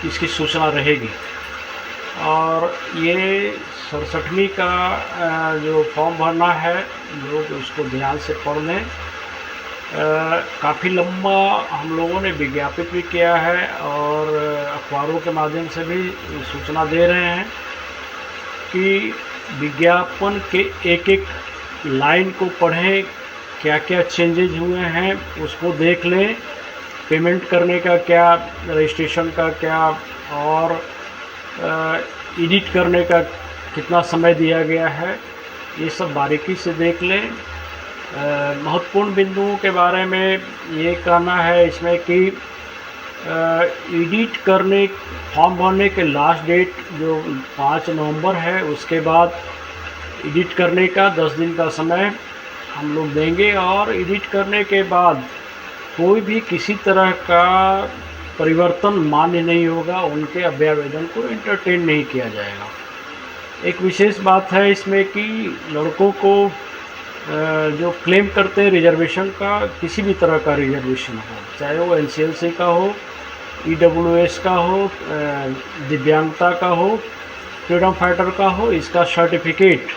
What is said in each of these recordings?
इसकी सूचना रहेगी। और ये 67वीं का जो फॉर्म भरना है, लोग उसको ध्यान से पढ़ लें। काफ़ी लंबा हम लोगों ने विज्ञापित भी किया है और अखबारों के माध्यम से भी सूचना दे रहे हैं कि विज्ञापन के एक एक लाइन को पढ़ें, क्या क्या चेंजेज हुए हैं उसको देख लें, पेमेंट करने का क्या, रजिस्ट्रेशन का क्या, और एडिट करने का कितना समय दिया गया है, ये सब बारीकी से देख लें। महत्वपूर्ण बिंदुओं के बारे में ये कहना है इसमें कि एडिट करने, फॉर्म भरने के लास्ट डेट जो 5 नवंबर है, उसके बाद एडिट करने का 10 दिन का समय हम लोग देंगे। और एडिट करने के बाद कोई भी किसी तरह का परिवर्तन मान्य नहीं होगा, उनके अभ्यावेदन को एंटरटेन नहीं किया जाएगा। एक विशेष बात है इसमें कि लड़कों को जो क्लेम करते हैं रिजर्वेशन का, किसी भी तरह का रिजर्वेशन हो, चाहे वो एनसीएलसी का हो, ईडब्ल्यूएस का हो, दिव्यांगता का हो, फ्रीडम फाइटर का हो, इसका सर्टिफिकेट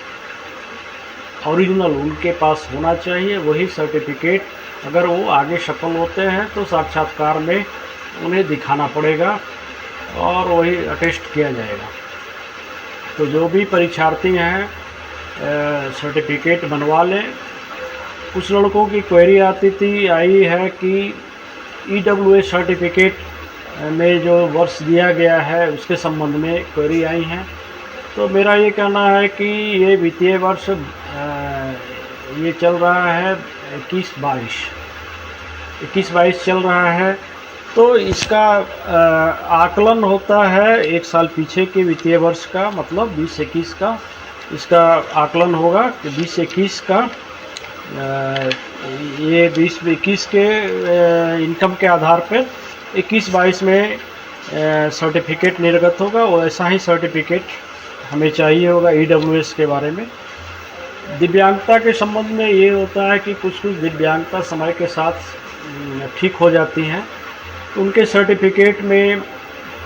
ओरिजिनल उनके पास होना चाहिए। वही सर्टिफिकेट अगर वो आगे सफल होते हैं तो साक्षात्कार में उन्हें दिखाना पड़ेगा और वही अटेस्ट किया जाएगा। तो जो भी परीक्षार्थी हैं सर्टिफिकेट बनवा लें। कुछ लड़कों की क्वेरी आई है कि ईडब्ल्यूएस सर्टिफिकेट में जो वर्ष दिया गया है उसके संबंध में क्वेरी आई हैं। तो मेरा ये कहना है कि ये वित्तीय वर्ष ये चल रहा है 21-22 चल रहा है, तो इसका आकलन होता है 1 साल पीछे के वित्तीय वर्ष का, मतलब 20-21 का इसका आकलन होगा कि 20-21 का ये 20-21 के इनकम के आधार पर 21-22 में सर्टिफिकेट निर्गत होगा। वैसा ही सर्टिफिकेट हमें चाहिए होगा ईडब्ल्यूएस के बारे में। दिव्यांगता के संबंध में ये होता है कि कुछ दिव्यांगता समय के साथ ठीक हो जाती हैं, तो उनके सर्टिफिकेट में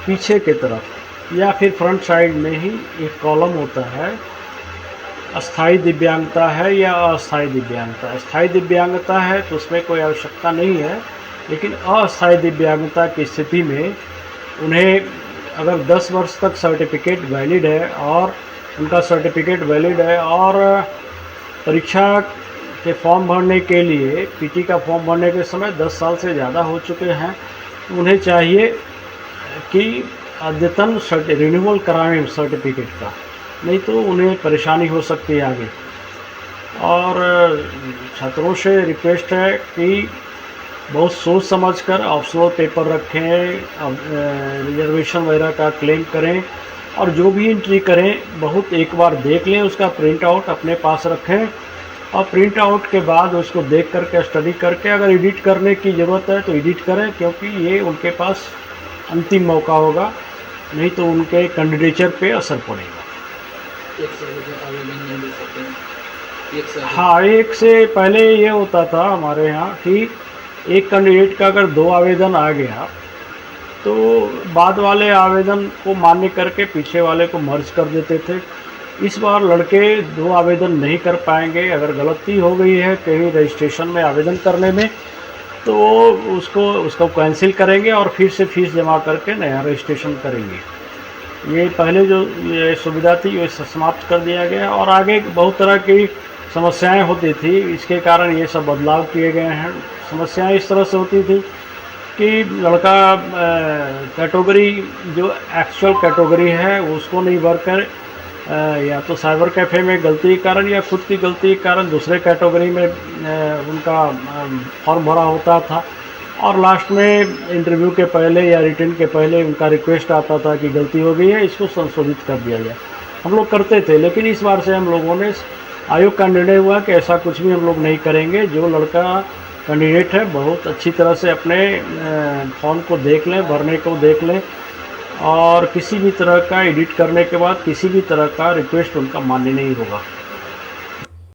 पीछे के तरफ या फिर फ्रंट साइड में ही एक कॉलम होता है, अस्थायी दिव्यांगता है या अस्थायी दिव्यांगता। अस्थायी दिव्यांगता है तो उसमें कोई आवश्यकता नहीं है, लेकिन अस्थायी दिव्यांगता की स्थिति में उन्हें अगर 10 वर्ष तक सर्टिफिकेट वैलिड है और उनका सर्टिफिकेट वैलिड है और परीक्षा के फॉर्म भरने के लिए, पीटी का फॉर्म भरने के समय 10 साल से ज़्यादा हो चुके हैं, उन्हें चाहिए कि अद्यतन रिन्यूअल कराएं सर्टिफिकेट का, नहीं तो उन्हें परेशानी हो सकती है आगे। और छात्रों से रिक्वेस्ट है कि बहुत सोच समझकर ऑप्शनल पेपर रखें, रिजर्वेशन वगैरह का क्लेम करें और जो भी एंट्री करें बहुत एक बार देख लें, उसका प्रिंट आउट अपने पास रखें और प्रिंट आउट के बाद उसको देख करके स्टडी करके अगर एडिट करने की ज़रूरत है तो एडिट करें, क्योंकि ये उनके पास अंतिम मौका होगा, नहीं तो उनके कैंडिडेचर पे असर पड़ेगा। हाँ, एक से पहले ये होता था हमारे यहाँ कि एक कैंडिडेट का अगर 2 आवेदन आ गया तो बाद वाले आवेदन को मान्य करके पीछे वाले को मर्ज कर देते थे। इस बार लड़के 2 आवेदन नहीं कर पाएंगे। अगर गलती हो गई है कहीं रजिस्ट्रेशन में आवेदन करने में तो उसको कैंसिल करेंगे और फिर से फीस जमा करके नया रजिस्ट्रेशन करेंगे। ये पहले जो ये सुविधा थी वो समाप्त कर दिया गया और आगे बहुत तरह की समस्याएं होती थी, इसके कारण ये सब बदलाव किए गए हैं। समस्याएं इस तरह से होती थी कि लड़का कैटेगरी जो एक्चुअल कैटेगरी है उसको नहीं भरकर या तो साइबर कैफ़े में गलती के कारण या खुद की गलती के कारण दूसरे कैटेगरी में उनका फॉर्म भरा होता था और लास्ट में इंटरव्यू के पहले या रिटर्न के पहले उनका रिक्वेस्ट आता था कि गलती हो गई है, इसको संशोधित कर दिया जाए। हम लोग करते थे, लेकिन इस बार से हम लोगों ने आयोग का निर्णय हुआ कि ऐसा कुछ भी हम लोग नहीं करेंगे। जो लड़का कैंडिडेट है बहुत अच्छी तरह से अपने फॉर्म को देख लें, भरने को देख लें और किसी भी तरह का एडिट करने के बाद किसी भी तरह का रिक्वेस्ट उनका मान्य नहीं होगा।